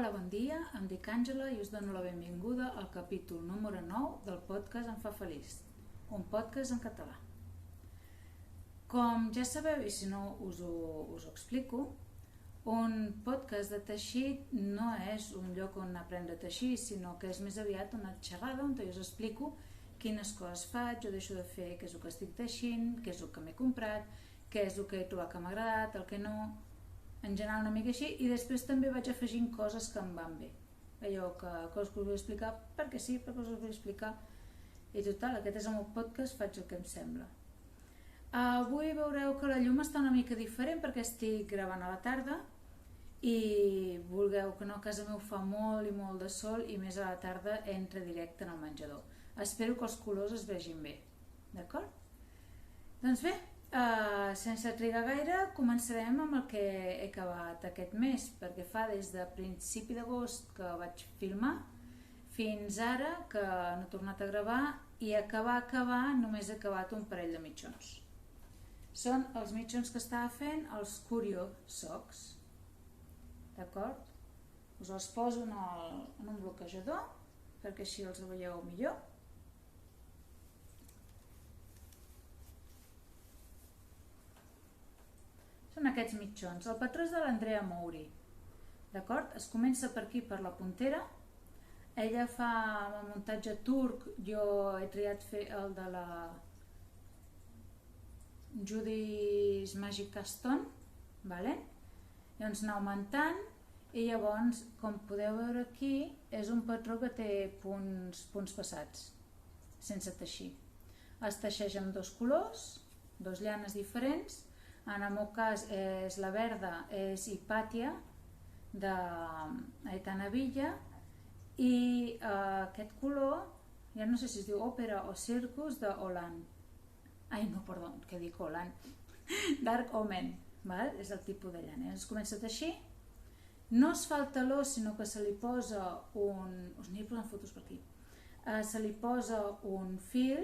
Hola, bon dia, em dic Àngela i us dono la benvinguda al capítol número 9 del podcast Em fa feliç, un podcast en català. Com ja sabeu, i si no us ho explico, un podcast de teixit no és un lloc on aprendre a teixir, sinó que és més aviat una xerrada on jo us explico quines coses faig o deixo de fer, què és el que estic teixint, què és el que m'he comprat, què és el que he trobat que m'ha agradat, el que no, en general una mica així, i després també vaig afegint coses que em van bé. Allò que us vull explicar perquè sí, perquè us vull explicar. I total, aquest és el meu podcast, faig el que em sembla. Avui veureu que la llum està una mica diferent perquè estic gravant a la tarda i vulgueu que no, a casa meu fa molt i molt de sol i més a la tarda entra directe en el menjador. Espero que els colors es vegin bé, d'acord? Doncs bé, sense trigar gaire, començarem amb el que he acabat aquest mes, perquè fa des de principi d'agost que vaig filmar fins ara que no he tornat a gravar i acabar només he acabat un parell de mitjons. Són els mitjons que estava fent els Curio Socks, d'acord? Us els poso en un bloquejador perquè així els veieu millor. Són aquests mitjons. El patró és de l'Andrea Mouri, d'acord? Es comença per aquí, per la puntera. Ella fa el muntatge turc, jo he triat fer el de la Judy's Magic Stone, vale? Llavors anar augmentant i llavors, com podeu veure aquí, és un patró que té punts passats, sense teixir. Es teixeix amb dos colors, dos llanes diferents. En el meu cas és la verda, és Hipàtia d'Aitana Villa, i aquest color, ja no sé si es diu òpera o circus, de Holland. Ai, no, perdó, què dic Holland? Dark Omen, val? És el tipus de llana. Es comença a teixir, no es fa el taló, sinó que se li posa un... Us aniré posant fotos per aquí. Se li posa un fil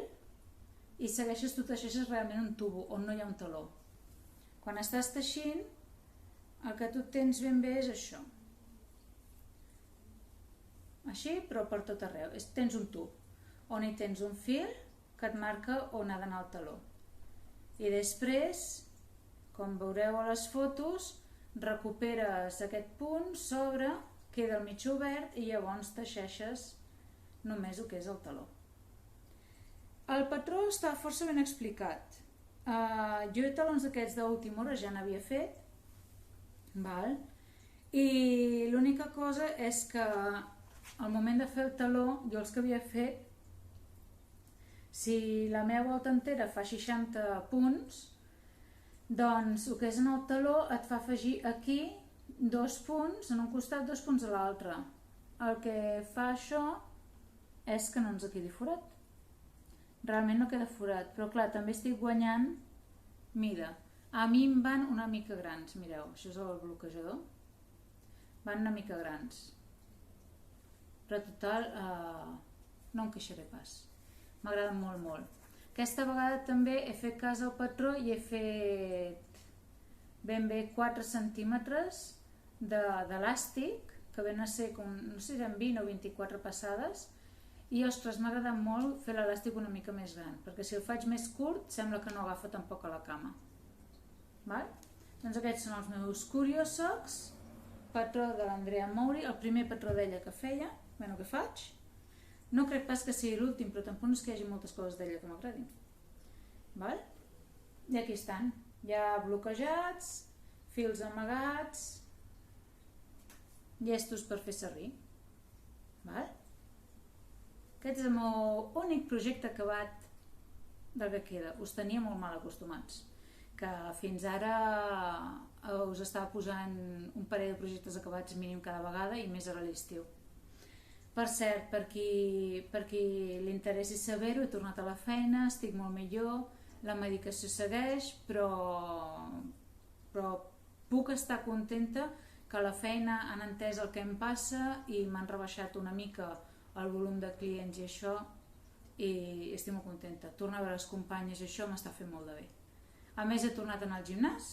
i tu teixeixes realment un tubo on no hi ha un taló. Quan estàs teixint, el que tu tens ben bé és això. Així, però per tot arreu. Tens un tub, on hi tens un fil que et marca on ha d'anar el taló. I després, com veureu a les fotos, recuperes aquest punt, s'obre, queda el mig obert i llavors teixeixes només el que és el taló. El patró està força ben explicat. Jo talons d'aquests d'última hora ja n'havia fet, val? I l'única cosa és que al moment de fer el taló, jo els que havia fet, si la meva volta entera fa 60 punts, doncs el que és en el taló et fa afegir aquí 2 punts en un costat, 2 punts a l'altre. El que fa això és que no ens quedi forat. Realment no queda forat, però clar, també estic guanyant mida. A mi em van una mica grans, mireu, això és el bloquejador, van una mica grans, però total no em queixaré pas, m'agrada molt molt. Aquesta vegada també he fet cas al patró i he fet ben bé 4 centímetres d'elàstic, que ven a ser, no sé si eren 20 o 24 passades, i ostres, m'ha agradat molt fer l'elàstic una mica més gran, perquè si el faig més curt sembla que no agafa tampoc a la cama. Val? Doncs aquests són els meus Curio Socks, patró de l'Andrea Mouri, el primer patró d'ella que feia, bueno, que faig. No crec pas que sigui l'últim, però tampoc no és que hi hagi moltes coses d'ella que m'agradin. Val? I aquí estan, ja bloquejats, fils amagats, llestos per fer servir. Val? Aquest és el meu únic projecte acabat del que queda. Us tenia molt mal acostumats, que fins ara us estava posant un parell de projectes acabats mínim cada vegada i més ara a l'estiu. Per cert, per qui li interessi saber-ho, he tornat a la feina, estic molt millor, la medicació segueix, però puc estar contenta que a la feina han entès el que em passa i m'han rebaixat una mica el volum de clients i això, i estic molt contenta. Tornar a veure les companyes i això m'està fent molt de bé. A més, he tornat a anar al gimnàs,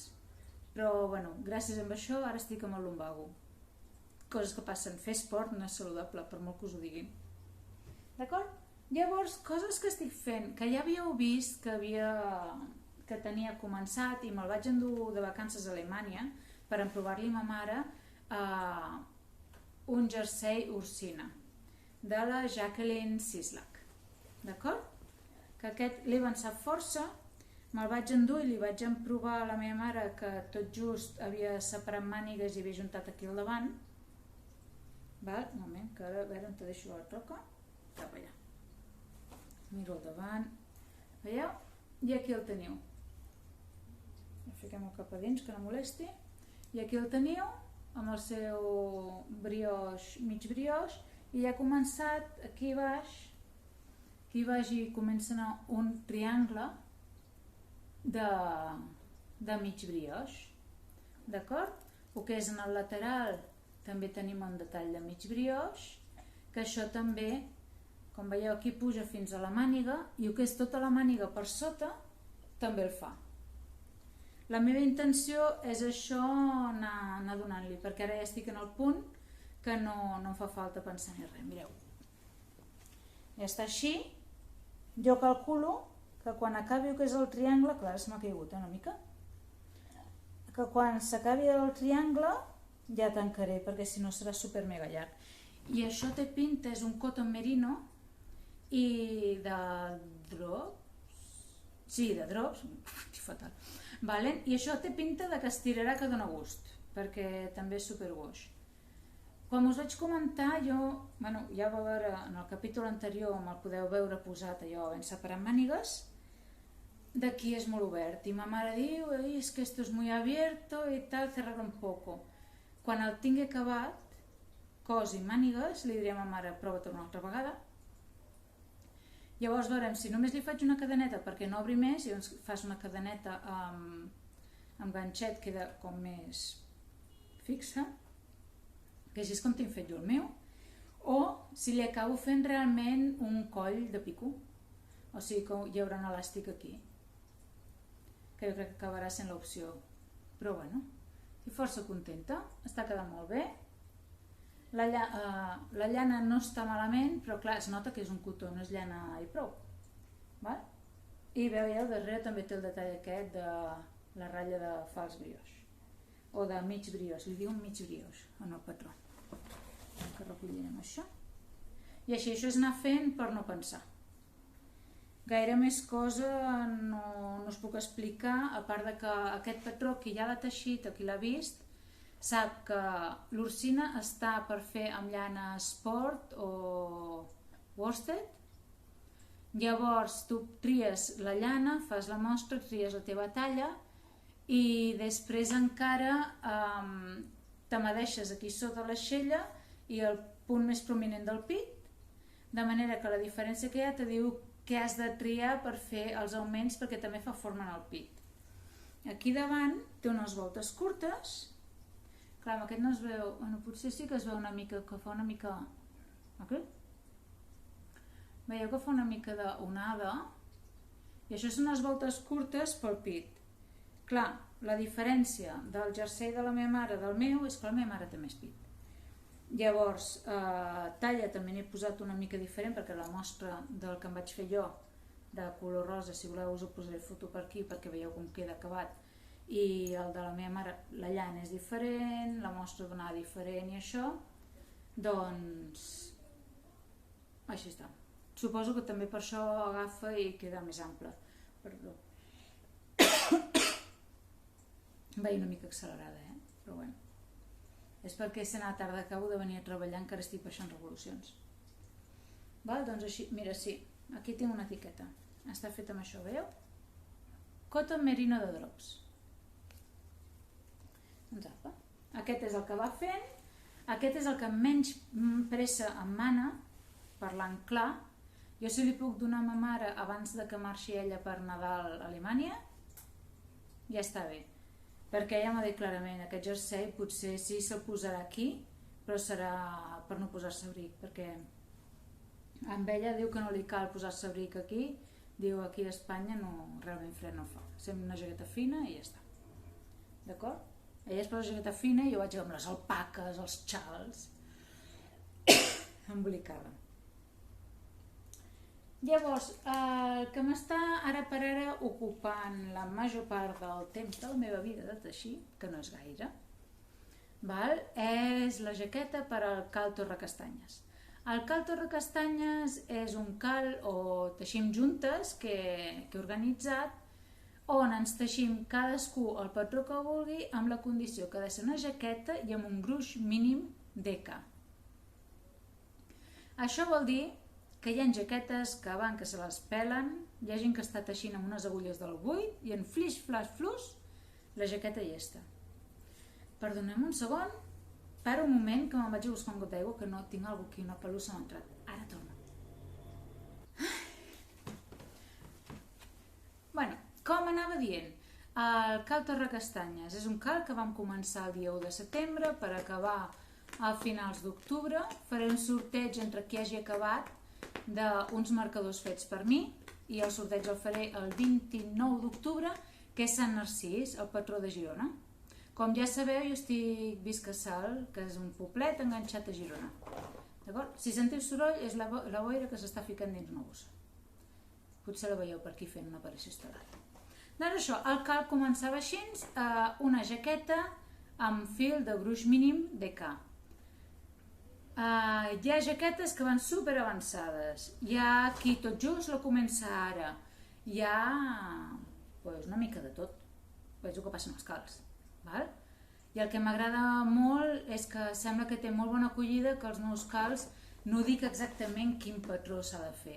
però bueno, gràcies a això ara estic amb el lumbago. coses que passen. Fer esport no és saludable, per molt que us ho diguin. D'acord? Llavors, coses que estic fent, que ja havíeu vist que tenia començat i me'l vaig endur de vacances a Alemanya per emprovar-li a ma mare un jersei Ursina de la Jacqueline Sislak. D'acord? Que aquest li avançat força, me'l vaig endur i li vaig emprovar a la meva mare que tot just havia separat mànigues i havia juntat aquí al davant. Val? Un moment, que ara a veure on te deixo la roca. Cap allà. Miro al davant. Veieu? I aquí el teniu. Fiquem-ho cap a dins que no molesti. I aquí el teniu amb el seu brioix, mig brioix, i ja ha començat aquí baix i comença a anar un triangle de mig brioix. D'acord? El que és en el lateral també tenim un detall de mig brioix, que això també, com veieu aquí, puja fins a la màniga, i el que és tota la màniga per sota també el fa. La meva intenció és això, anar donant-li, perquè ara ja estic en el punt que no em fa falta pensar ni res. Mireu, ja està així. Jo calculo que quan acabi el que és el triangle, clar, se m'ha caigut una mica, que quan s'acabi el triangle ja tancaré, perquè si no serà super mega llarg. I això té pinta, és un cotton merino i de drops, sí, de drops, fatal. Vale? I això té pinta de que estirarà, que dona gust, perquè també és super wash. Com us vaig comentar, ja va veure en el capítol anterior, me'l podeu veure posat allò ben separat mànigues, d'aquí és molt obert, i ma mare diu, es que esto es muy abierto y tal, cerrar un poco. Quan el tingui acabat, cos i mànigues, li diré a ma mare, prova-te una altra vegada. Llavors veurem si només li faig una cadeneta perquè no obri més, i llavors fas una cadeneta amb ganxet, queda com més fixa, que així és com tinc fet jo el meu, o si li acabo fent realment un coll de pico, o sigui que hi haurà un elàstic aquí, que jo crec que acabarà sent l'opció, però bueno, estic força contenta, està quedant molt bé. La llana no està malament, però clar, es nota que és un cotó, no és llana i prou. Val? I veieu, darrere també té el detall aquest de la ratlla de fals brioix, o de mig brioix, li diuen mig brioix en el patró. Que recollirem això. I així, això és anar fent per no pensar. Gaire més cosa no us puc explicar, a part de que aquest patró qui ja l'ha teixit o qui l'ha vist sap que l'Ursina està per fer amb llana sport o worsted. Llavors tu tries la llana, fas la mostra, tries la teva talla i després encara te medeixes aquí sota l'aixella i el punt més prominent del pit, de manera que la diferència que hi ha te diu què has de triar per fer els augments, perquè també fa forma en el pit. Aquí davant té unes voltes curtes. Clar, amb aquest no es veu, bueno, potser sí que es veu una mica, que fa una mica... Aquest? Veieu que fa una mica d'onada? I això són unes voltes curtes pel pit. Clar, la diferència del jersei de la meva mare del meu és que la meva mare té més pit. Llavors, talla també n'he posat una mica diferent, perquè la mostra del que em vaig fer jo, de color rosa, si voleu us ho posaré foto per aquí perquè veieu com queda acabat, i el de la meva mare, la llana és diferent, la mostra donava diferent i això, doncs així està. Suposo que també per això agafa i queda més ample. Perdó. Vaig una mica accelerada, però bueno. És perquè se n'ha tarda, acabo de venir a treballar, encara estic baixant revolucions. Val? Doncs així, mira, sí, aquí tinc una etiqueta. Està feta amb això, veieu? Cotton merino de drops. Doncs apa. Aquest és el que va fent, aquest és el que menys pressa em mana, parlant clar. Jo si li puc donar a ma mare abans de que marxi ella per Nadal a Alemanya, ja està bé. Perquè ella m'ha dit clarament, aquest jersei potser sí se'l posarà aquí, però serà per no posar-se abric, perquè amb ella diu que no li cal posar-se abric aquí, diu aquí a Espanya no, realment fred no fa, sempre una jaqueta fina i ja està. D'acord? Ella es posa jaqueta fina i jo vaig amb les alpaques, els xals, embolicada. Llavors, el que m'està ara per ara ocupant la major part del temps de la meva vida de teixir, que no és gaire, és la jaqueta per al cal Torrecastanyes. El cal Torrecastanyes és un cal o teixim juntes que he organitzat, on ens teixim cadascú el patró que vulgui amb la condició que ha de ser una jaqueta i amb un gruix mínim DK. Això vol dir que hi ha jaquetes que van que se les pelen, hi ha gent que està teixint amb unes agulles del 8 i en flix, flash, flux, la jaqueta hi està. Perdoneu-me un segon, para un moment que me'n vaig a buscar un got d'aigua que no tinc alguna aquí, una pelussa m'ha entrat. Ara torno. Bueno, com anava dient, el cal Torrecastanyes és un cal que vam començar el dia 1 de setembre per acabar a finals d'octubre. Faré un sorteig entre qui hagi acabat d'uns marcadors fets per mi i el sorteig el faré el 29 d'octubre, que és Sant Narcís, el patró de Girona. Com ja sabeu, jo estic visc a Salt, que és un poblet enganxat a Girona. D'acord? Si sentiu soroll és la boira que s'està ficant dins una bossa. Potser la veieu per aquí fent una aparició estel·lar. Doncs això, el cal començava així, una jaqueta amb fil de gruix mínim DK. Hi ha jaquetes que van super avançades, hi ha qui tot just la comença ara, hi ha una mica de tot, és el que passa amb els cals. I el que m'agrada molt és que sembla que té molt bona acollida, que els meus cals no dic exactament quin patró s'ha de fer.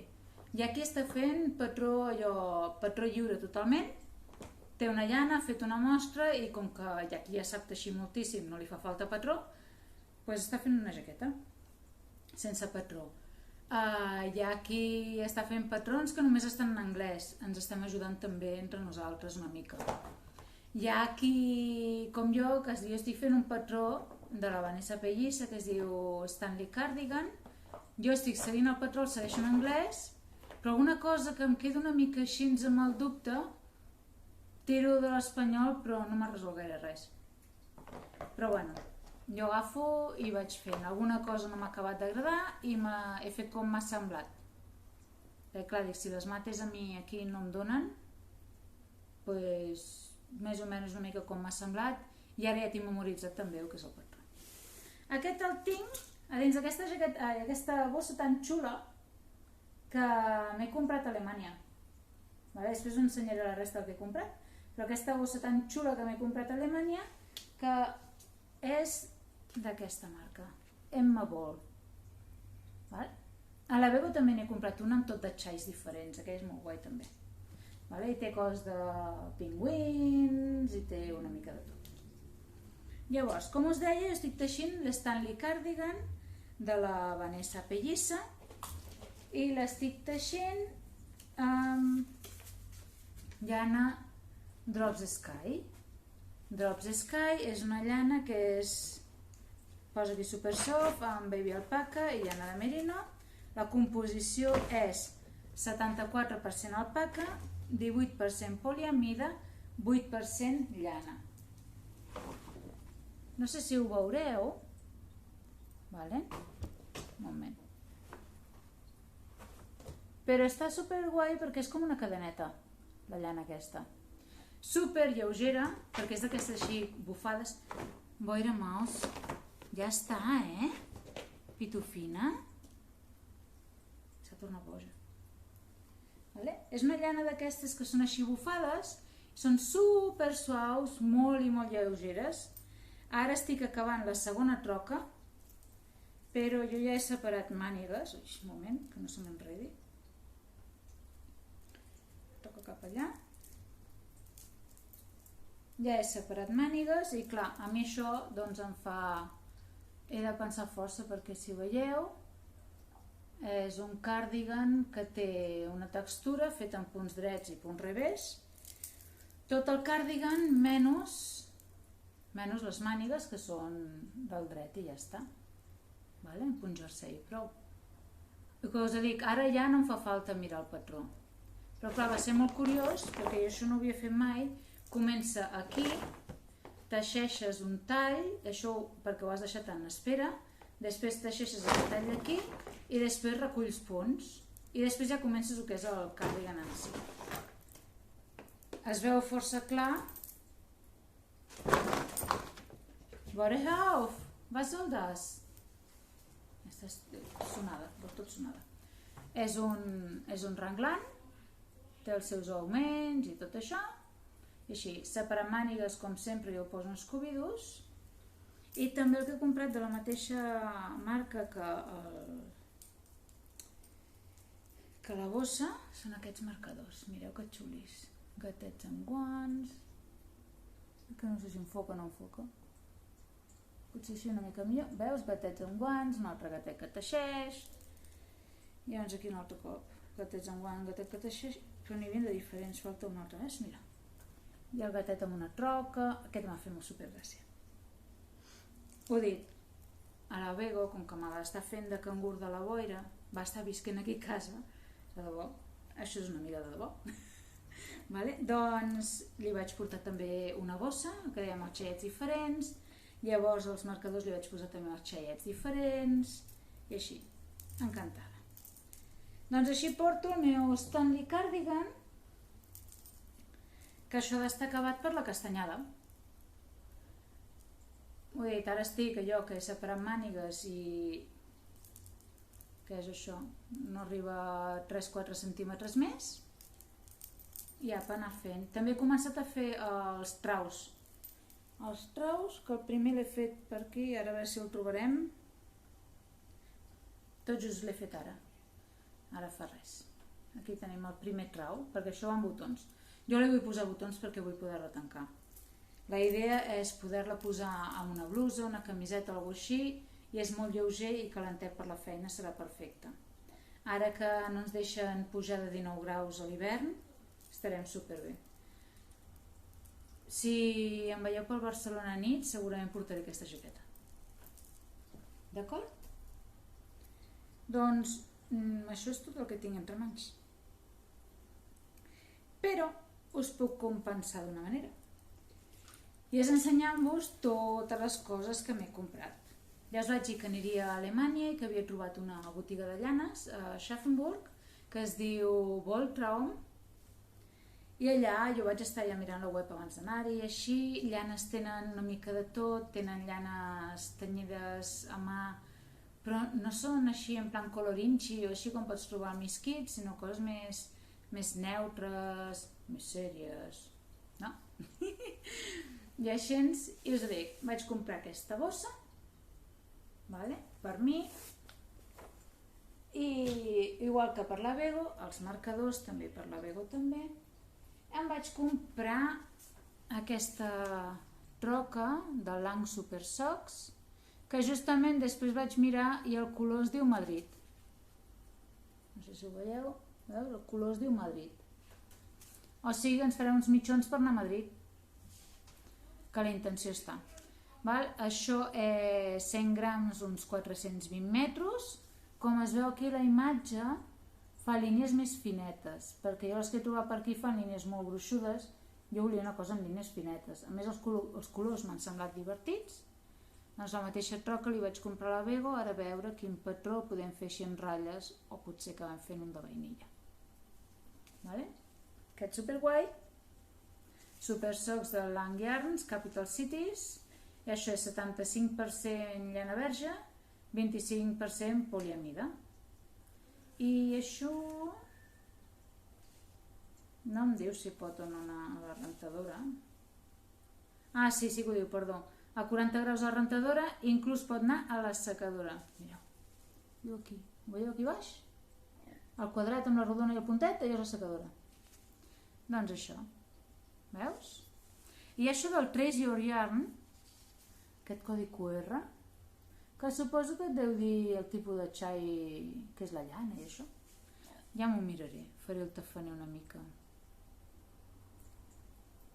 Hi ha qui està fent patró lliure totalment, té una llana, ha fet una mostra i com que hi ha qui ja sap teixir moltíssim, no li fa falta patró, doncs està fent una jaqueta sense patró. Hi ha qui està fent patrons que només estan en anglès, ens estem ajudant també entre nosaltres una mica. Hi ha qui, com jo, que jo estic fent un patró de la Vanessa Pellissa que es diu Stanley Cardigan. Jo estic seguint el patró, el segueixo en anglès, però alguna cosa que em queda una mica així amb el dubte, tiro de l'espanyol però no m'ha resolt gaire res. Però bueno, jo agafo i vaig fent. Alguna cosa no m'ha acabat d'agradar i he fet com m'ha semblat. Clar, dic, si les mates a mi aquí no em donen, doncs més o menys una mica com m'ha semblat, i ara ja tinc memoritzat també el que és el patró. Aquest el tinc a dins d'aquesta bossa tan xula que m'he comprat a Alemanya. Després us ensenyaré la resta del que he comprat, però aquesta bossa tan xula que m'he comprat a Alemanya, que és d'aquesta marca, Emma Ball. A la Bego també n'he comprat una amb tot de xais diferents, aquella és molt guai també. I té cos de pingüins i té una mica de tot. Llavors, com us deia, jo estic teixint l'Stanley Cardigan de la Vanessa Pellissa i l'estic teixint amb llana Drops Sky. Drops Sky és una llana que posa aquí super soft amb baby alpaca i llana de merino. La composició és 74% alpaca, 18% poliamida, 8% llana. No sé si ho veureu. Un moment. Però està super guai perquè és com una cadeneta, la llana aquesta. Super lleugera, perquè és d'aquestes així bufades. Boira Maus, ja està, Pitufina. S'ha tornat boja. És una llana d'aquestes que són així bufades, són super suaus, molt i molt lleugeres. Ara estic acabant la segona troca, però jo ja he separat mànigues. Un moment, que no se m'enredi. Toca cap allà. Ja he separat mànigues i clar, a mi això doncs em fa... He de pensar força perquè si veieu és un cardigan que té una textura feta amb punts drets i punts revés. Tot el cardigan menys les mànigues que són del dret i ja està. Un punt jersei, prou. El que us dic, ara ja no em fa falta mirar el patró. Però clar, va ser molt curiós perquè jo això no ho havia fet mai. Comença aquí, teixeixes un tall, això perquè ho has deixat en espera, després teixeixes el tall d'aquí i després reculls punts i després ja comences el que és el cardigan en si. Es veu força clar. Vooruit, wat soll das? Aquesta és sonada, tot sonada. És un renglant, té els seus augments i tot això, i així, separant mànigues com sempre jo poso uns cubidus, i també el que he comprat de la mateixa marca que la bossa són aquests marcadors, mireu que xulis, gatets amb guants, que no sé si enfoca o no enfoca, potser així una mica millor, veus, gatets amb guants, un altre gatet que teixeix, i llavors aquí un altre cop, gatets amb guants, gatet que teixeix, però n'hi havia de diferents, falta un altre més, mira, i el gatet amb una troca, aquest m'ha fet molt supergràcia. Ho dit, a la Bego, com que me l'està fent de cangur de la boira, va estar visquent aquí a casa, de debò, això és una amiga de debò, vale? Doncs li vaig portar també una bossa, que dèiem els xaiets diferents, llavors els marcadors li vaig posar també els xaiets diferents, i així, encantada. Doncs així porto el meu Stanley Cardigan, que això d'estar acabat per la castanyada. Ho he dit, ara estic allò que he separat mànigues i... què és això? No arriba a 3-4 centímetres més. I ja per anar fent. També he començat a fer els traus. Els traus, que el primer l'he fet per aquí, ara a veure si el trobarem. Tot just l'he fet ara. Ara fa res. Aquí tenim el primer trau, perquè això va amb botons. Jo li vull posar botons perquè vull poder-la tancar. La idea és poder-la posar en una blusa, una camiseta o alguna cosa així, i és molt lleuger i calentet per la feina, serà perfecte. Ara que no ens deixen pujar de 19 graus a l'hivern, estarem superbé. Si em veieu per Barcelona a nit, segurament portaré aquesta jaqueta. D'acord? Doncs això és tot el que tinc entre mans. Però us puc compensar d'una manera. I és ensenyant-vos totes les coses que m'he comprat. Ja us vaig dir que aniria a Alemanya i que havia trobat una botiga de llanes a Schaffenburg que es diu Wolltraum, i allà jo vaig estar ja mirant la web abans d'anar-hi i així, llanes tenen una mica de tot, tenen llanes tenyides a mà, però no són així en plan colorinchi o així com pots trobar al Miss Kids, sinó coses més neutres, més sèries, no? I així, i us dic, vaig comprar aquesta bossa, per mi, i igual que per la Bego, els marcadors també per la Bego també, em vaig comprar aquesta troca de Lang Super Socks, que justament després vaig mirar i el color es diu Madrid. No sé si ho veieu, el color es diu Madrid. O sigui, ens farem uns mitjons per anar a Madrid, que la intenció està. Això és 100 grams, uns 420 metres. Com es veu aquí la imatge, fa línies més finetes, perquè jo les que he trobat per aquí fan línies molt gruixudes, jo volia una cosa amb línies finetes. A més, els colors m'han semblat divertits. Doncs la mateixa troca li vaig comprar a la Bego, ara a veure quin patró podem fer així en ratlles, o potser acabem fent un de vainilla. Aquest superguai. Super Socks de Lang Yarns, Capital Cities, i això és 75% llana verge, 25% poliamida. I això no em diu si pot o no anar a la rentadora. Ah, sí que ho diu, perdó. A 40 graus a la rentadora, inclús pot anar a la secadora. Mireu, diu aquí, ho veieu aquí baix? El quadrat amb la rodona i el puntet, allò és la secadora. Doncs això. Veus? I això del Trace Your Yarn, aquest codi QR, que suposo que et deu dir el tipus de xai que és la llana i això. Ja m'ho miraré, faré el tafaner una mica.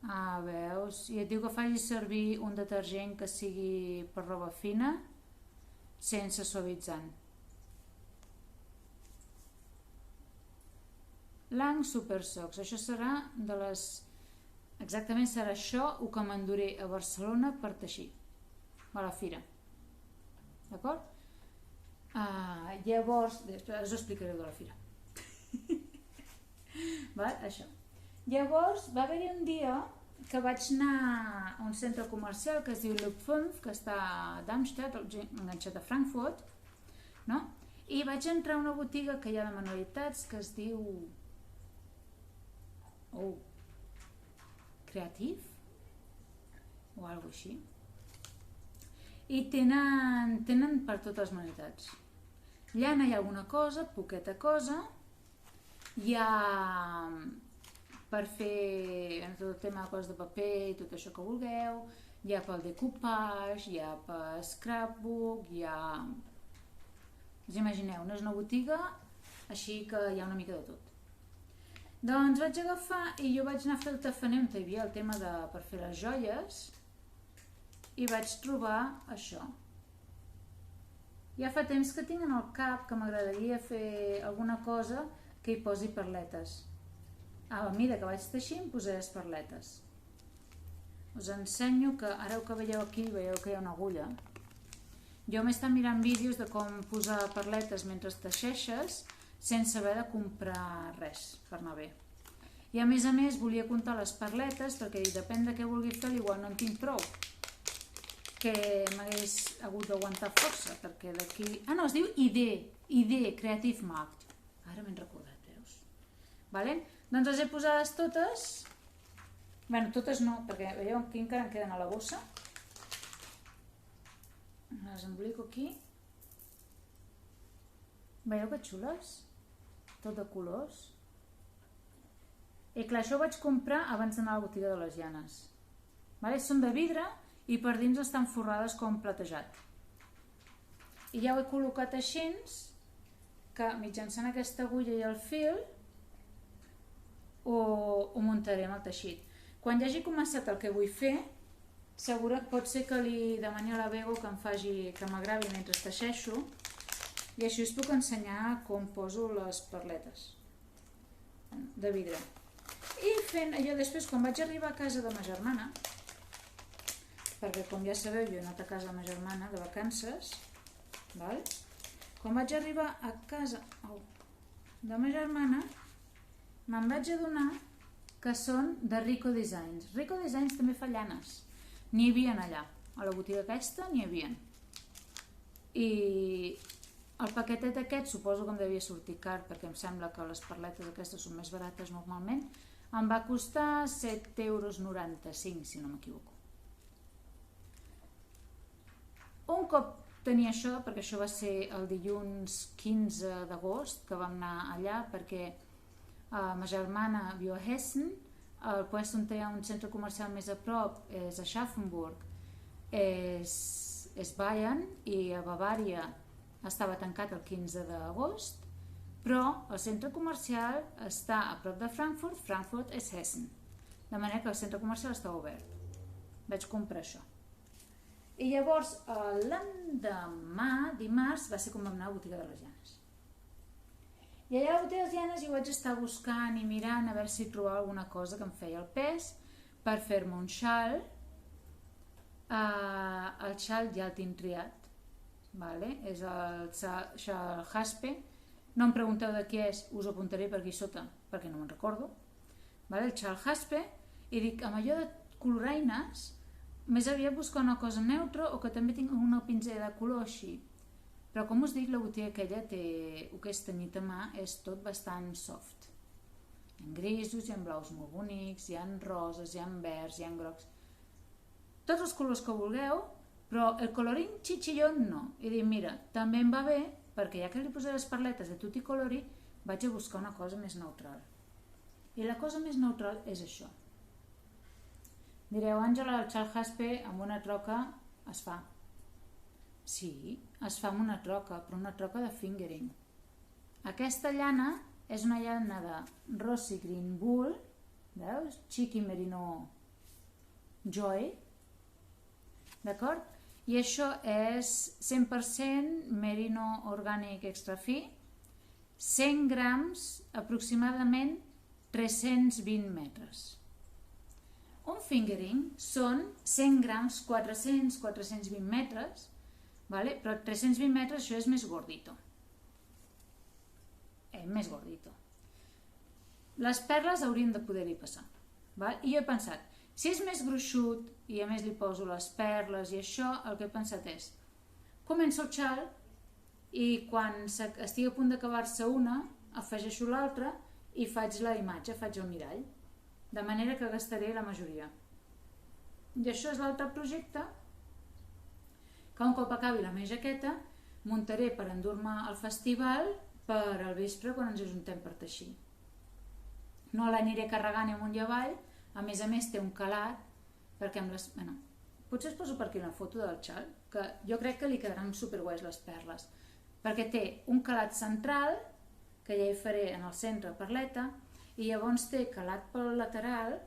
Ah, veus? I et diu que faci servir un detergent que sigui per roba fina, sense suavitzant. Lang Super Socks, això serà de les exactament serà això el que m'enduré a Barcelona per teixir, a la fira. D'acord? Llavors, després us explicaré de la fira. Val? Això. Llavors va haver-hi un dia que vaig anar a un centre comercial que es diu Loop 5, que està a Darmstadt, enganxat a Frankfurt, no? I vaig entrar a una botiga que hi ha de manualitats que es diu Creative o alguna cosa així, i tenen per totes les manualitats. Llana hi ha alguna cosa, poqueta cosa, hi ha per fer tot el tema de coses de paper i tot això que vulgueu, hi ha pel decoupage, hi ha per scrapbook, hi ha... Us imagineu, no és una botiga, així que hi ha una mica de tot. Doncs vaig agafar i jo vaig anar a fer el tafaner on hi havia el tema per fer les joies i vaig trobar això. Ja fa temps que tinc en el cap que m'agradaria fer alguna cosa que hi posi perletes. A la mida que vaig teixir em posaré les perletes. Us ensenyo que, ara que veieu aquí, veieu que hi ha una agulla. Jo m'he estat mirant vídeos de com posar perletes mentre teixeixes sense haver de comprar res per anar bé. I a més volia comptar les perletes perquè depèn de què vulgui fer, igual no en tinc prou, que m'hagués hagut d'aguantar força, perquè d'aquí... Ah, no, es diu ID, Creative Markt. Ara m'he recordat, veus? Vale? Doncs les he posades totes, bueno, totes no, perquè veieu aquí encara em queden a la bossa. Les embolico aquí. Veieu que xules? Tot de colors. I clar, això ho vaig comprar abans d'anar a la botiga de les llanes. Vale? Són de vidre i per dins estan forrades com platejat. I ja ho he col·locat així, que mitjançant aquesta agulla i el fil ho muntaré amb el teixit. Quan ja hagi començat el que vull fer, segura pot ser que li demani a la Bego que m'agravi mentre teixeixo, i així us puc ensenyar com poso les perletes de vidre. I fent allò després, quan vaig arribar a casa de ma germana, perquè com ja sabeu jo he anat a casa de ma germana de vacances, val? Quan vaig arribar a casa de ma germana me'n vaig adonar que són de Rico Designs. Rico Designs també fa llanes. N'hi havia allà, a la botiga aquesta n'hi havia. I el paquetet aquest suposo que em devia sortir car, perquè em sembla que les perletes aquestes són més barates normalment. Em va costar 7,95 €, si no m'equivoco. Un cop tenia això, perquè això va ser el dilluns 15 d'agost que vam anar allà, perquè ma germana viu a Hessen, el lloc on hi ha un centre comercial més a prop és a Schaffenburg, és Bayern, i a Bavària estava tancat el 15 d'agost, però el centre comercial està a prop de Frankfurt, Frankfurt és Hessen, de manera que el centre comercial està obert. Vaig comprar això. I llavors l'endemà, dimarts, va ser quan vam anar a la botiga de les llanes. I allà a la botiga de les llanes jo vaig estar buscant i mirant a veure si trobava alguna cosa que em feia el pes per fer-me un xal. El xal ja el tinc triat, és el xal Haspe. No em pregunteu de què és, us ho apuntaré per aquí sota perquè no me'n recordo. El xal Haspe, i dic, amb allò de coloraines més aviat buscar una cosa neutra o que també tinc una pinzella de color així. Però com us dic, la botiga aquella té el que és tenyit a mà, és tot bastant soft. Hi ha grisos, hi ha blaus molt bonics, hi ha roses, hi ha verds, hi ha grocs. Tots els colors que vulgueu, però el colorín chichillón no. I dic, mira, també em va bé, perquè ja que li posaré les perletes de tutti colori, vaig a buscar una cosa més neutral. I la cosa més neutral és això. Direu, Àngela, el xal Haspe amb una troca es fa. Sí, es fa amb una troca, però una troca de fingering. Aquesta llana és una llana de Rossi Green Wool, veus? Chiqui Merino Joy, d'acord? I això és 100% Merino Organic Extra Fi, 100 grams, aproximadament 320 metres. Un fingering són 100 grams, 420 metres, vale? Però 320 metres això és més gordito. Més gordito. Les perles haurien de poder-hi passar. Val? I jo he pensat, si és més gruixut i a més li poso les perles i això, el que he pensat és, començo el xal i quan estigui a punt d'acabar-se una, afegeixo l'altra i faig la imatge, faig el mirall. De manera que gastaré la majoria. I això és l'altre projecte que un cop acabi la meva jaqueta muntaré per endur-me al festival per al vespre quan ens ajuntem per teixir. No l'aniré carregant amunt i avall, a més té un calat, perquè amb les... Bueno, potser es poso per aquí una foto del xal, que jo crec que li quedaran superguais les perles, perquè té un calat central, que ja hi faré en el centre perleta, i llavors té calat pel lateral,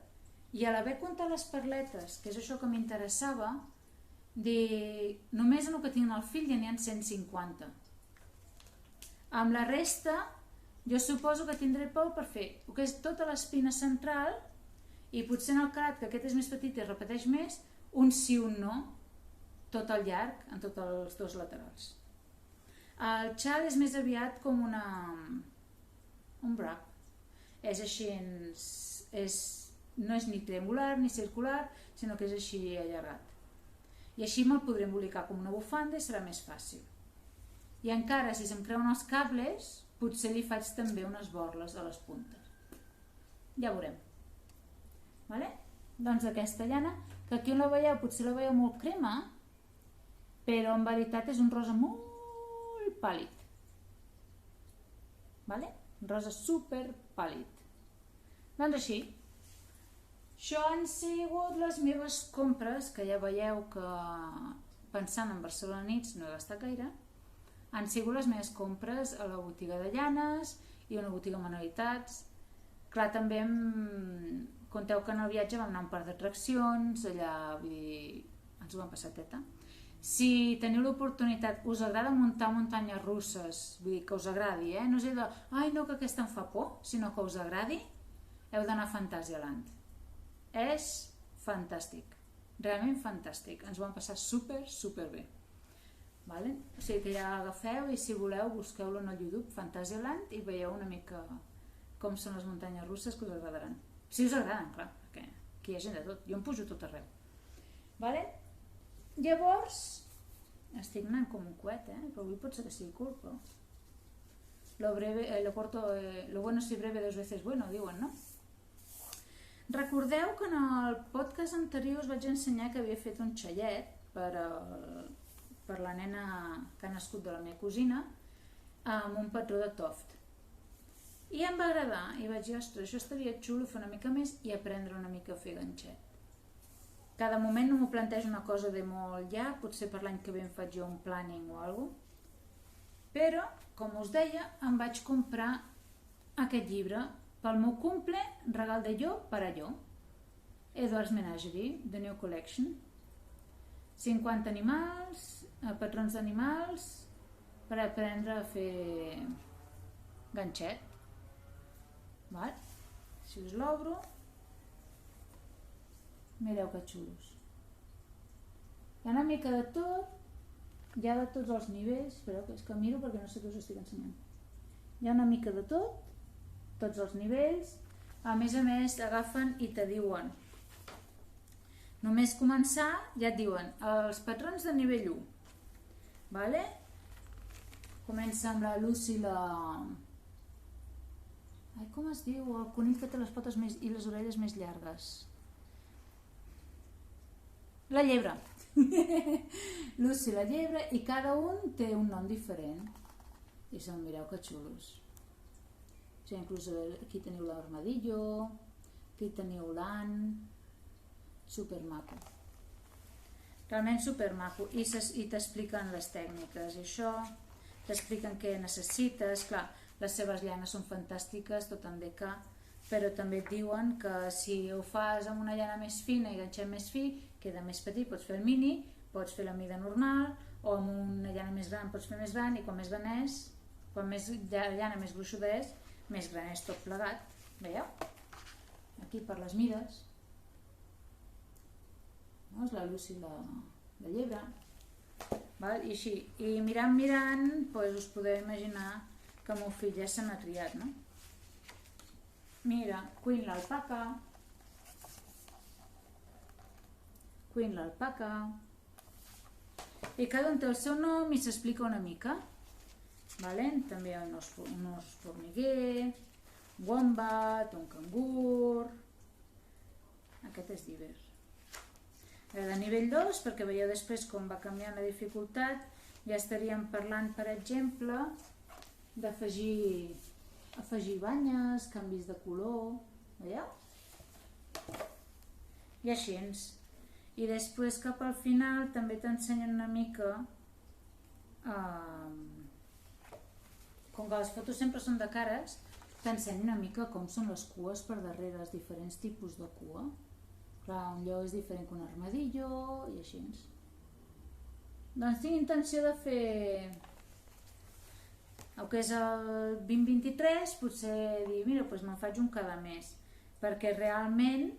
i a l'haver comptat les perletes, que és això que m'interessava, només en el que tinc al fil ja n'hi ha 150. Amb la resta, jo suposo que tindré prou per fer el que és tota l'espina central i potser en el calat, que aquest és més petit i es repeteix més, un sí, un no, tot al llarg, en tots els dos laterals. El xal és més aviat com un wrap. És així, no és ni triangular ni circular, sinó que és així allargat. I així me'l podré embolicar com una bufanda i serà més fàcil. I encara, si se'm creuen els cables, potser li faig també unes borles a les puntes. Ja veurem. Vale? Doncs aquesta llana, que aquí on la veieu, potser la veieu molt crema, però en veritat és un rosa molt pàl·lid. Vale? Un rosa super pàl·lid. Doncs així. Això han sigut les meves compres, que ja veieu que pensant en Barcelona nits no he gastat gaire. Han sigut les meves compres a la botiga de llanes i una botiga de manualitats. Clar, també conteu que en el viatge vam anar a un parc d'atraccions, allà, vull dir, ens ho vam passar teta. Si teniu l'oportunitat, us agrada muntar muntanyes russes, vull dir, que us agradi, no és de, ai no, que aquesta em fa por, sinó que us agradi, heu d'anar a Fantasyland. És fantàstic, realment fantàstic, ens ho vam passar super bé. Vale? O sigui que ja agafeu i si voleu busqueu-lo en el YouTube Fantasyland i veieu una mica com són les muntanyes russes que us agradaran. Si us agraden, clar, perquè aquí hi ha gent de tot, jo em pujo tot arreu. Vale? Llavors, estic anant com un coet, però avui pot ser que sigui curt, però lo bueno si breve 2 veces bueno, diuen, no? Recordeu que en el podcast anterior us vaig ensenyar que havia fet un xallet per la nena que ha nascut de la meva cosina amb un patró de Toft. I em va agradar i vaig dir, ostres, això estaria xulo fer una mica més i aprendre una mica a fer ganxet. Cada moment no m'ho plantejo una cosa de molt llarg, potser per l'any que ve em faig jo un planning o alguna cosa, però, com us deia, em vaig comprar aquest llibre pel meu cumple, regal de jo per a jo. Edward's Menagerie, The New Collection. 50 animals, patrons d'animals per aprendre a fer ganxet. Val? Si us l'obro, mireu que xulos. Hi ha una mica de tot, hi ha de tots els nivells, espereu que és que miro perquè no sé què us estic ensenyant. Hi ha una mica de tot, tots els nivells, a més agafen i te diuen només començar, ja et diuen els patrons de nivell 1, vale? Comença amb la Lucy, com es diu? El conill que té les potes i les orelles més llargues. La llebre. Lucy, la llebre, i cada un té un nom diferent. I mireu que xulos. O sigui, inclús aquí teniu l'armadillo, aquí teniu l'ant, supermaco. Realment supermaco. I t'expliquen les tècniques i això, t'expliquen què necessites. Clar, les seves llanes són fantàstiques, tot en DK, però també et diuen que si ho fas amb una llana més fina i ganxet més fi, queda més petit, pots fer el mini, pots fer la mida normal, o amb una llana més gran pots fer més gran, i quan més gran és, quan més llana més gruixuda és, més gran és tot plegat. Veieu? Aquí per les mides. és la Lucy la llebre. Val? I així, i mirant, doncs us podeu imaginar que el meu fill ja se n'ha triat, no? Mira, Queen l'alpaca, i cada un té el seu nom i s'explica una mica. Vale? També hi ha un os formiguer, un wombat, un cangur, aquest és d'Iber. De nivell 2, perquè veieu després com va canviant la dificultat, ja estaríem parlant, per exemple, d'afegir banyes, canvis de color, veieu? I així. I després cap al final també t'ensenyen una mica, com que les fotos sempre són de cares, t'ensenyen una mica com són les cues per darrere, els diferents tipus de cua. Clar, un lleó és diferent que un armadillo i així. Doncs tinc intenció de fer el que és el 2023, potser dir, mira, doncs me'n faig un cada mes, perquè realment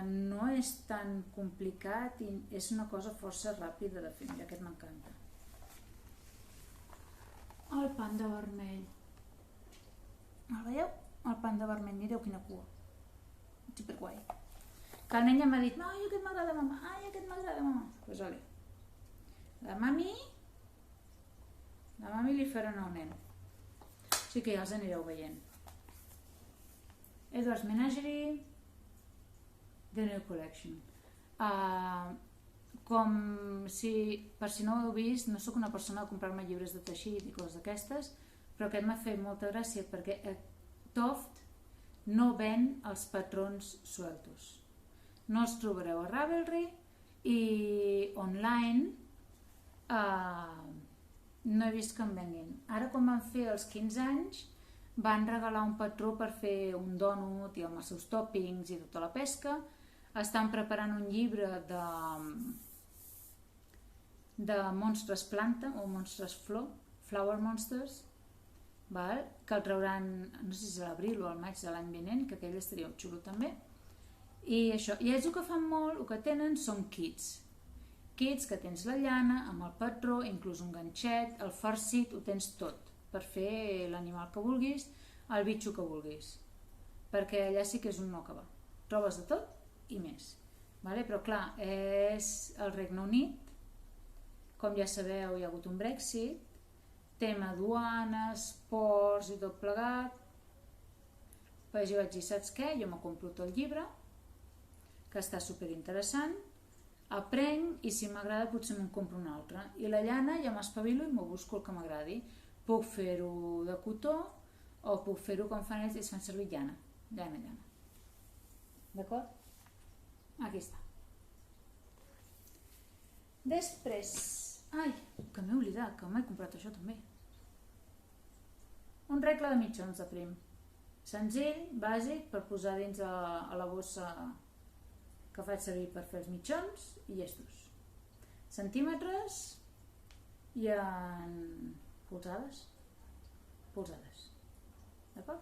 no és tan complicat i és una cosa força ràpida de fer. Mira, aquest m'encanta. El panda vermell. El veieu? El panda vermell, mireu quina cua. Superguai. Que el nen ja m'ha dit, ai, aquest m'agrada, mama, ai, aquest m'agrada, mama. Doncs ole. La mami li farà al nen. Així que ja els anireu veient. Edward's Menagerie, The New Collection. Per si no ho heu vist, no sóc una persona de comprar-me llibres de teixit i coses d'aquestes, però aquest m'ha fet molta gràcia perquè Toft no ven els patrons sueltos. No els trobareu a Ravelry i online no he vist que en venguin. Ara quan van fer els 15 anys van regalar un patró per fer un dònut i amb els seus tòpings i tota la pesca. Estan preparant un llibre de monstres planta o monstres flor, Flower Monsters, que el trauran, no sé si és a l'abril o al maig de l'any vinent, que aquell estaria xulo també. I això, i ells el que fan molt, el que tenen són kits que tens la llana amb el patró, inclús un ganxet, el farcit, ho tens tot per fer l'animal que vulguis, el bitxo que vulguis, perquè allà sí que és un no acabar, trobes de tot i més, però clar, és el Regne Unit, com ja sabeu hi ha hagut un Brexit, tema duanes, ports i tot plegat, doncs jo vaig dir, saps què? Jo me compro tot el llibre, que està superinteressant, aprenc i si m'agrada potser me'n compro un altre. I la llana ja m'espavilo i m'ho busco el que m'agradi. Puc fer-ho de cotó o puc fer-ho com fan ells i es fan servir llana. D'acord? Aquí està. Després... Ai, que m'he oblidat, que m'he comprat això també. Un regle de mitjons de prim. Senzill, bàsic, per posar dins a la bossa que faig servir per fer els mitjons i llestos. Centímetres i en polzades. D'acord?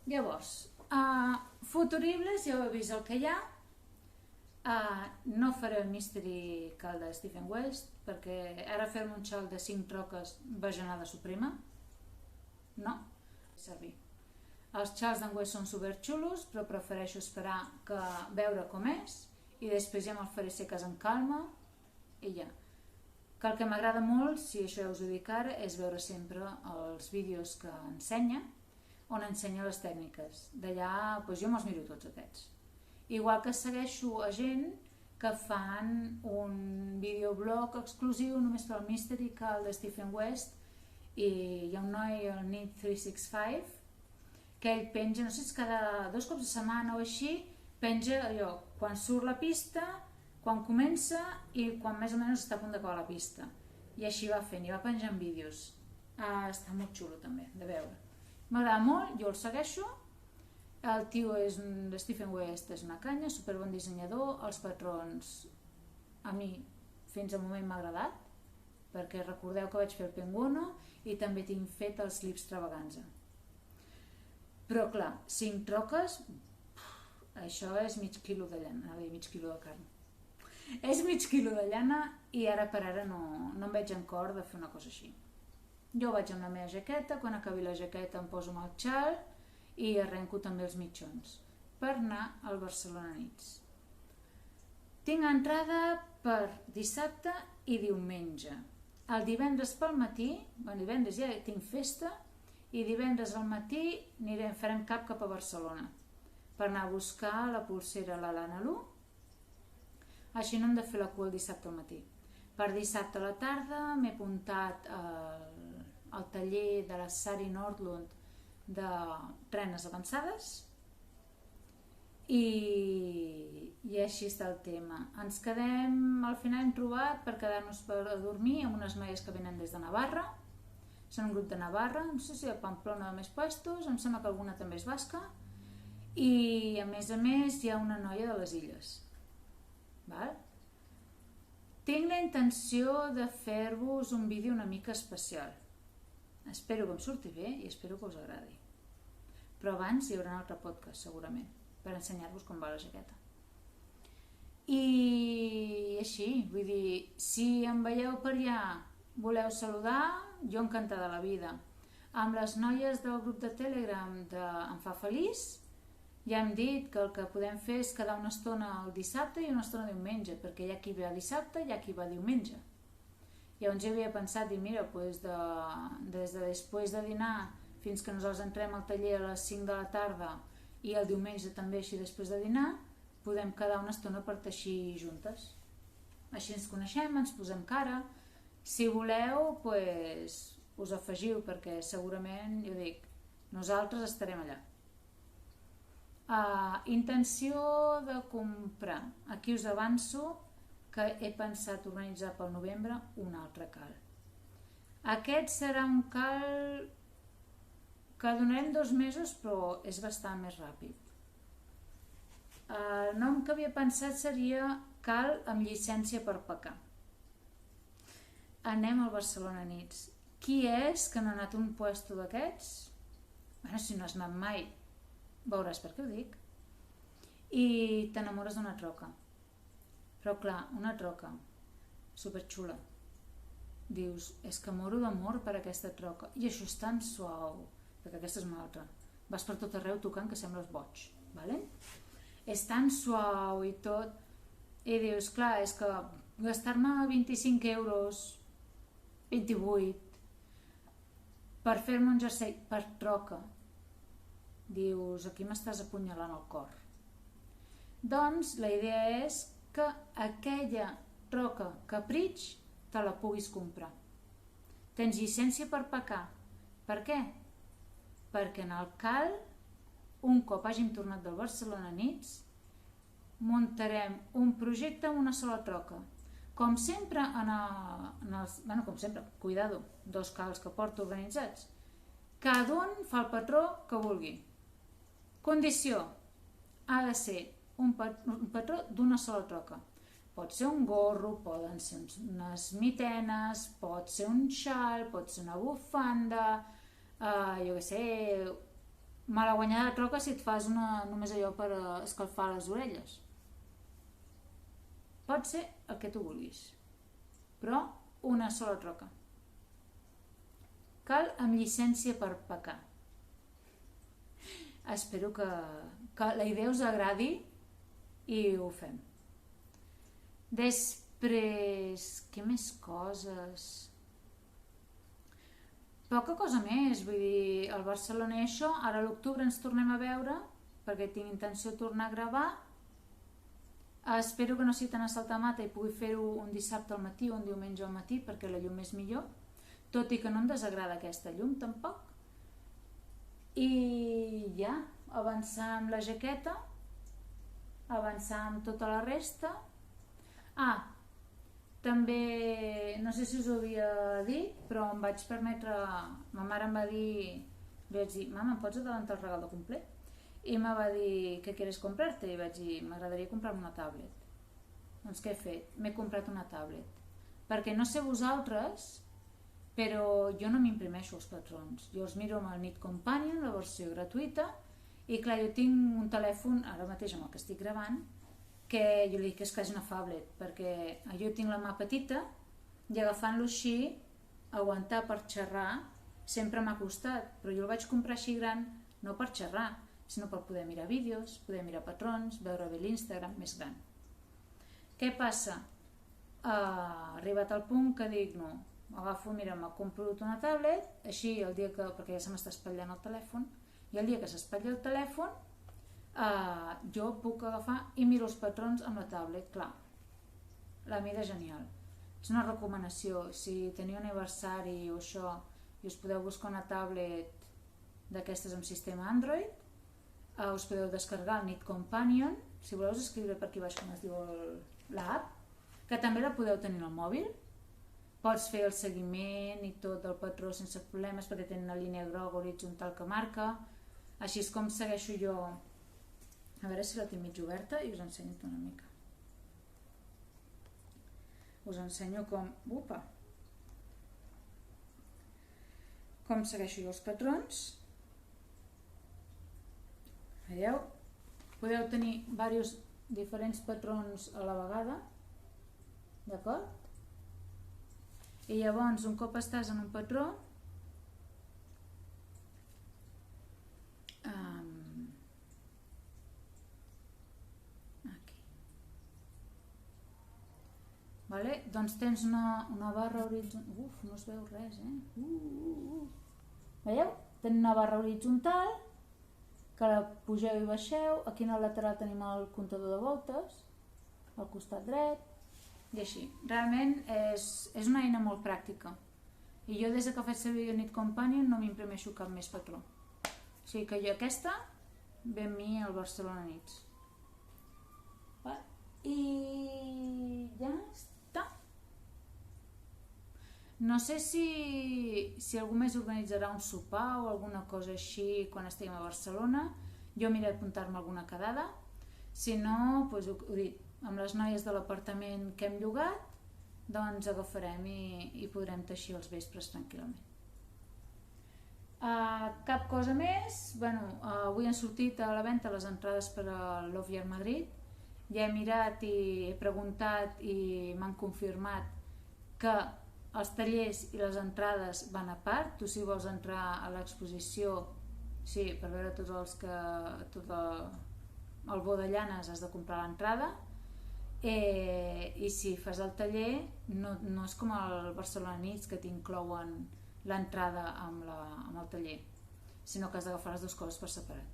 Llavors, futuribles, ja heu vist el que hi ha. No faré el Mystery Cal de Stephen West perquè ara fer-me un xal de 5 troques bajanada suprema. No, servir. Els xals d'en West són superxulos, però prefereixo esperar que veure com és i després ja me'l faré ser a casa en calma i ja. Que el que m'agrada molt, si això ja us ho dic ara, és veure sempre els vídeos que ensenya, on ensenya les tècniques. D'allà, doncs jo me'ls miro tots aquests. Igual que segueixo a gent que fan un videoblog exclusiu només per al Mystery Cal de Stephen West i hi ha un noi, el Need365, que ell penja, no sé si cada 2 cops a setmana o així, penja allò, quan surt la pista, quan comença i quan més o menys està a punt d'acabar la pista. I així va fent, i va penjant vídeos. Està molt xulo també, de veure. M'agrada molt, jo el segueixo. El tio és de Stephen West, és una canya, superbon dissenyador. Els patrons, a mi, fins al moment m'ha agradat, perquè recordeu que vaig fer el Penguono i també tinc fet els Lips Travaganza. Però clar, 5 troques Això és mig quilo de llana, anava a dir mig quilo de carn. És mig quilo de llana i ara per ara no em veig en cor de fer una cosa així. Jo vaig amb la meva jaqueta, quan acabi la jaqueta em poso amb el xal i arrenco també els mitjons per anar al Barcelona Nits. Tinc entrada per dissabte i diumenge. El divendres pel matí, divendres ja tinc festa, i divendres al matí farem cap a Barcelona per anar a buscar la polsera a la Lana Lu. Així no hem de fer la cua el dissabte al matí. Per dissabte a la tarda m'he apuntat al taller de la Sari Nordlund de trenes avançades i així està el tema. Ens quedem, al final hem trobat per quedar-nos per dormir amb unes noies que venen des de Navarra. Són un grup de Navarra, no sé si de Pamplona o més puestos, em sembla que alguna també és basca, i a més hi ha una noia de les Illes. Val? Tinc la intenció de fer-vos un vídeo una mica especial. Espero que em surti bé i espero que us agradi. Però abans hi haurà un altre podcast, segurament, per ensenyar-vos com va la jaqueta. I així, vull dir, si em veieu per allà, voleu saludar, jo encantada de la vida. Amb les noies del grup de Telegram de Em fa feliç, ja hem dit que el que podem fer és quedar una estona el dissabte i una estona diumenge, perquè hi ha qui va dissabte i hi ha qui va diumenge. Llavors jo havia pensat, mira, des de després de dinar fins que nosaltres entrem al taller a les 5 de la tarda i el diumenge també així després de dinar, podem quedar una estona per teixir juntes. Així ens coneixem, ens posem cara. Si voleu, us afegiu, perquè segurament, jo dic, nosaltres estarem allà. Intenció de comprar. Aquí us avanço que he pensat organitzar pel novembre un altre cal. Aquest serà un cal que donarem 2 mesos, però és bastant més ràpid. El nom que havia pensat seria cal amb llicència per pecar. Anem al Barcelona Nits. Qui és que no ha anat a un puesto d'aquests? Bueno, si no has anat mai, veuràs per què ho dic. I t'enamores d'una troca. Però clar, una troca superxula. Dius, és que moro d'amor per aquesta troca. I això és tan suau, perquè aquesta és una altra. Vas per tot arreu tocant que sembles boig, vale? És tan suau i tot. I dius, clar, és que gastar-me 25 euros, 28, per fer-me un jersei per troca, dius, aquí m'estàs apunyalant el cor. Doncs la idea és que aquella troca capritx te la puguis comprar. Tens llicència per pecar. Per què? Perquè en el cal, un cop hàgim tornat del Barcelona Nits, muntarem un projecte amb una sola troca. Com sempre, com sempre, cuidado, 2 cals que porto organitzats. Cada un fa el patró que vulgui. Condició, ha de ser un patró d'una sola troca. Pot ser un gorro, poden ser unes mitenes, pot ser un xal, pot ser una bufanda, jo què sé, malaguanyada de troca si et fas només allò per escalfar les orelles. Pot ser el que tu vulguis, però una sola troca. Cal amb llicència per pecar. Espero que la idea us agradi i ho fem. Després, què més coses? Poca cosa més, vull dir, el Barcelona i això, ara a l'octubre ens tornem a veure, perquè tinc intenció de tornar a gravar. Espero que no sigui tan assaltamata i pugui fer-ho un dissabte al matí o un diumenge al matí, perquè la llum és millor, tot i que no em desagrada aquesta llum tampoc. I ja, avançar amb la jaqueta, avançar amb tota la resta. També, no sé si us ho havia dit, però em vaig permetre, ma mare em va dir, li vaig dir, mama, em pots adelantar el regal de complet? I me va dir, què quieres comprarte? I vaig dir, m'agradaria comprar-me una tablet. Doncs què he fet? M'he comprat una tablet. Perquè no sé vosaltres, però jo no m'imprimeixo els patrons. Jo els miro amb el Knit Companion, la versió gratuïta, I clar, jo tinc un telèfon, ara mateix amb el que estic gravant, que jo li dic que és quasi una phablet, perquè jo tinc la mà petita i agafant-lo així, aguantar per xerrar, sempre m'ha costat, però jo el vaig comprar així gran, no per xerrar, sinó per poder mirar vídeos, poder mirar patrons, veure bé l'Instagram més gran. Què passa? Arribat al punt que dic, no, agafo, mira, m'ha comprat una tablet, així el dia que, perquè ja se m'està espatllant el telèfon, i el dia que s'espatlli el telèfon, jo puc agafar i miro els patrons amb la tablet, clar, la mida genial. És una recomanació, si teniu aniversari o això i us podeu buscar una tablet d'aquestes amb sistema Android, us podeu descarregar el Knit Companion, si voleu us escriure per aquí baix com es diu l'app, que també la podeu tenir al mòbil, pots fer el seguiment i tot del patró sense problemes perquè tenen una línia groga horitzontal que marca, així és com segueixo jo. A veure si la tinc mig oberta i us ensenyo una mica. Us ensenyo com segueixo jo els patrons. Veieu? Podeu tenir diversos diferents patrons a la vegada, d'acord? I llavors, un cop estàs en un patró, aquí, vale? Doncs tens una barra horitzontal, no es veu res, veieu? Tens una barra horitzontal que la pugeu i baixeu, aquí en el lateral tenim el comptador de voltes, al costat dret, i així. Realment és una eina molt pràctica. I jo des que faig servir el Knit Companion no m'imprimeixo cap més patró. O sigui que jo aquesta ve amb mi al Barcelona Knits. I ja està. No sé si algú més organitzarà un sopar o alguna cosa així quan estiguem a Barcelona. Jo miraré d'apuntar-me alguna quedada. Si no, doncs ho dic, amb les noies de l'apartament que hem llogat, doncs agafarem i podrem teixir els vespres tranquil·lament. Cap cosa més. Avui han sortit a la venda les entrades per a Love Year Madrid. Ja he mirat i he preguntat i m'han confirmat que els tallers i les entrades van a part. Tu si vols entrar a l'exposició, sí, per veure tot el bo de llanes has de comprar l'entrada. I si fas el taller no és com el Barcelona Knits que t'inclouen l'entrada amb el taller, sinó que has d'agafar les dues coses per separat.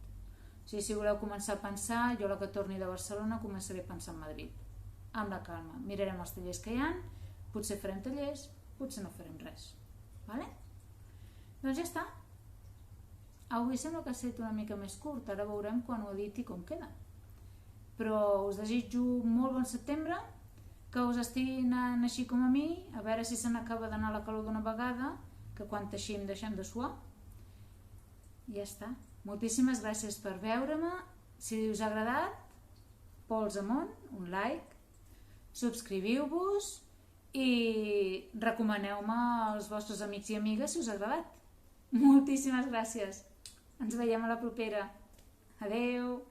O sigui, si voleu començar a pensar, jo la que torni de Barcelona començaré a pensar en Madrid, amb la calma, mirarem els tallers que hi ha, potser farem tallers, potser no farem res, vale? Doncs ja està. Avui sembla que ha estat una mica més curt, ara veurem quan ho editi com queda. Però us desitjo molt bon setembre, que us estigui anant així com a mi, a veure si se n'acaba d'anar la calor d'una vegada, que quan teixim deixem de suar. I ja està. Moltíssimes gràcies per veure-me. Si us ha agradat, pols amunt, un like, subscriviu-vos i recomaneu-me als vostres amics i amigues si us ha agradat. Moltíssimes gràcies. Ens veiem a la propera. Adeu!